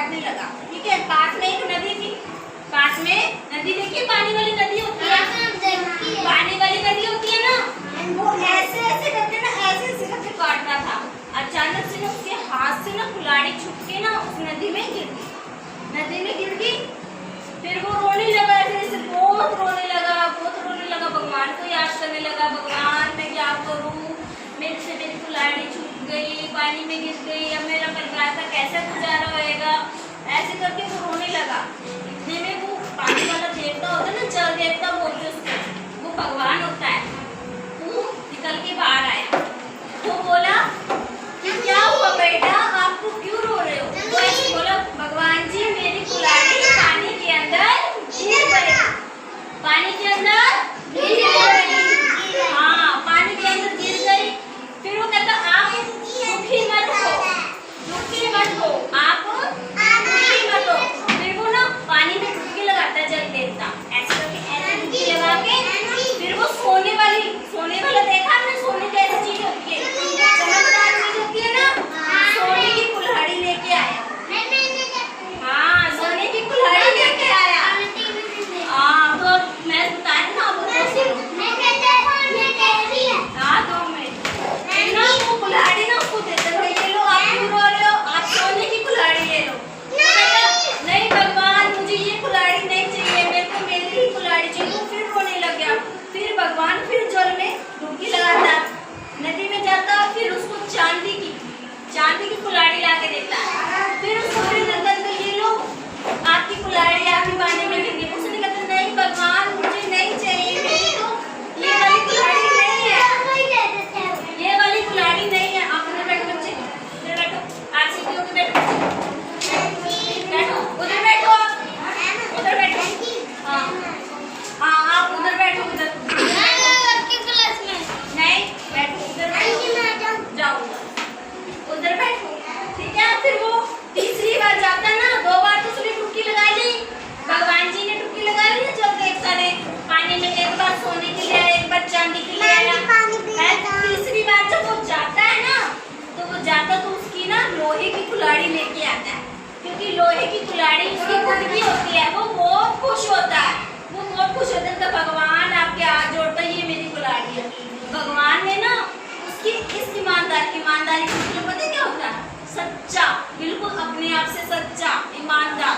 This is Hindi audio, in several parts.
काटने लगा। ठीक है, पास में एक नदी थी, पास में नदी, देखिए पानी वाली नदी होती है, पानी वाली नदी होती है ना, वो ऐसे ऐसे करके ना, ऐसे ऐसे करके काटता था। अचानक से ना उसके हाथ से ना कुल्हाड़ी छुप के ना उस नदी में गिर गई, नदी में गिर गई। फिर वो रोने लगा, ऐसे बहुत रोने लगा, बहुत रोने लगा, भगवान को याद करने लगा, भगवान मैं क्या करूं, मेरे से मेरी कुल्हाड़ी छूट गई, पानी में गिर गई, अब मेरा परिवार का कैसे गुजारा होएगा, ऐसे करके वो रोने लगा। इतने में वो पानी वाला देवता होता है ना, जल देवता बोलते उसको, वो भगवान होता है, वो निकल के बाहर आया। तो बोला कि क्या हुआ बेटा, आपको क्यों रो रहे हो? तो ऐसे बोला, भगवान जी मेरी कुल्हाड़ी पानी के अंदर गिर गई, पानी के अंदर गिर गई, हाँ पानी के अंदर गिर गई। फिर वो कहता आप दुखी मत हो, दुखी मत हो, आप दुखी मत हो। फिर वो ना पानी में डुबकी लगाता है जल देवता, ऐसे करके ऐसे डुबकी लगा के फिर वो सोने वाला देखा आपने, सोने कैसी चीज होती है, चमकदार चीज होती है ना, सोने की कुल्हाड़ी लेके आया, हाँ सोने की कुल्हाड़ी लेके आया। हाँ तो मैं बता रही ना, वो हाँ 2 मिनट ना, वो कुल्हाड़ी ना उसको देते भाई, ये लो आप क्यों रो रहे हो, आप सोने की कुल्हाड़ी ले लो। नहीं भगवान मुझे ये कुल्हाड़ी नहीं चाहिए, मेरे को मेरी ही कुल्हाड़ी चाहिए। तो फिर रोने लग गया। फिर भगवान फिर जल में डुबकी लगाता, नदी में जाता, फिर उसको चांदी की कुल्हाड़ी ला के देता। फिर उसको फिर देता, ये लो आपकी कुल्हाड़ी, आपकी पानी में गिर गई। उसने कहता नहीं भगवान मुझे नहीं चाहिए, मेरी तो ये वाली कुल्हाड़ी नहीं है, ये वाली कुल्हाड़ी नहीं है। आप उधर बैठो बच्चे, उधर बैठो, आप सीढ़ियों पे बैठो, बैठो उधर बैठो, उधर बैठो, हाँ हाँ आप उधर बैठो, उधर नहीं बैठो, उधर बैठो, जाओ उधर बैठो। ठीक है, फिर वो तीसरी बार जाता है ना, 2 बार तो उसने डुबकी लगा ली, भगवान जी ने डुबकी लगा ली ना जल देवता ने पानी में, एक बार सोने के लिए आया, एक बार चांदी के लिए आया। तीसरी बार जब वो जाता है ना, तो वो जाता तो उसकी ना लोहे की कुल्हाड़ी लेके आता है, क्योंकि लोहे की कुल्हाड़ी उसकी खुद की होती है। वो बहुत खुश होता है, वो बहुत खुश होता है, तो भगवान आपके हाथ जोड़ता है, ये मेरी कुल्हाड़ी है। भगवान ने ना उसकी इस ईमानदारी का मतलब पता क्या होता है, सच्चा, बिल्कुल अपने आप से सच्चा, ईमानदार।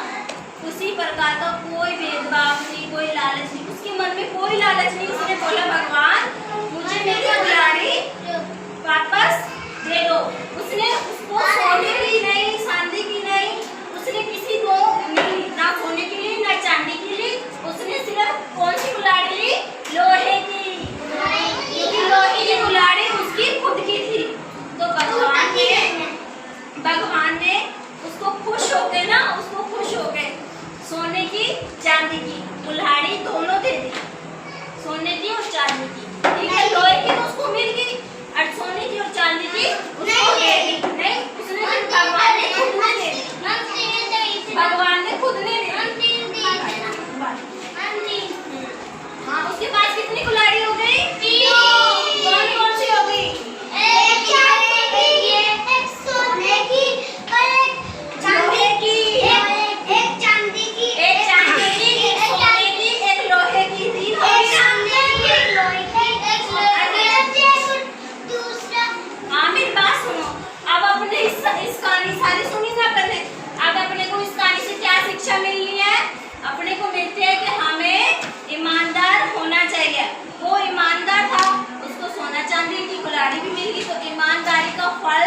उसी प्रकार का कोई भेदभाव नहीं, कोई लालच नहीं, उसके मन में कोई लालच नहीं। उसने बोला भगवान मुझे मेरी कुल्हाड़ी वापस दे दो। उसने उसको सोने की नहीं, चांदी की नहीं, उसने किसी को नहीं, ना सोने की ली ना चांदी की ली, उसने सिर्फ कौन सी कुल्हाड़ी ली, लोहे की, क्योंकि लोहे की कुल्हाड़ी उसकी खुद की थी। तो भगवान ने उसको खुश हो गए ना, उसको खुश हो गए, सोने की चांदी की कुल्हाड़ी दोनों दे दी, सोने की और चांदी की। ठीक है, लोहे की तो उसको मिल गई, और सोने की और चांदी की उसको दे दी। नहीं उसने भगवान ने खुद ने दे दी, भगवान ने खुद ने दे दी। हाँ उसके पास कितनी कुल्हाड़ी हो गई, 3। कौन कौन सी हो गई, एक सोने की और एक चांदी की, एक चांदी की, एक चांदी की, एक सोने की, एक लोहे की, 3 हो गई। हाँ मेरी बात सुनो, अब अपने इस कहानी सारी सुनी ना पहले। अब अपने को इस कहानी से क्या शिक्षा मिलनी है, अपने को मिलती है कि हमें ईमानदार होना चाहिए। वो ईमानदार था, उसको सोना चांदी की कुल्हाड़ी भी मिल गई, तो ईमानदारी का फल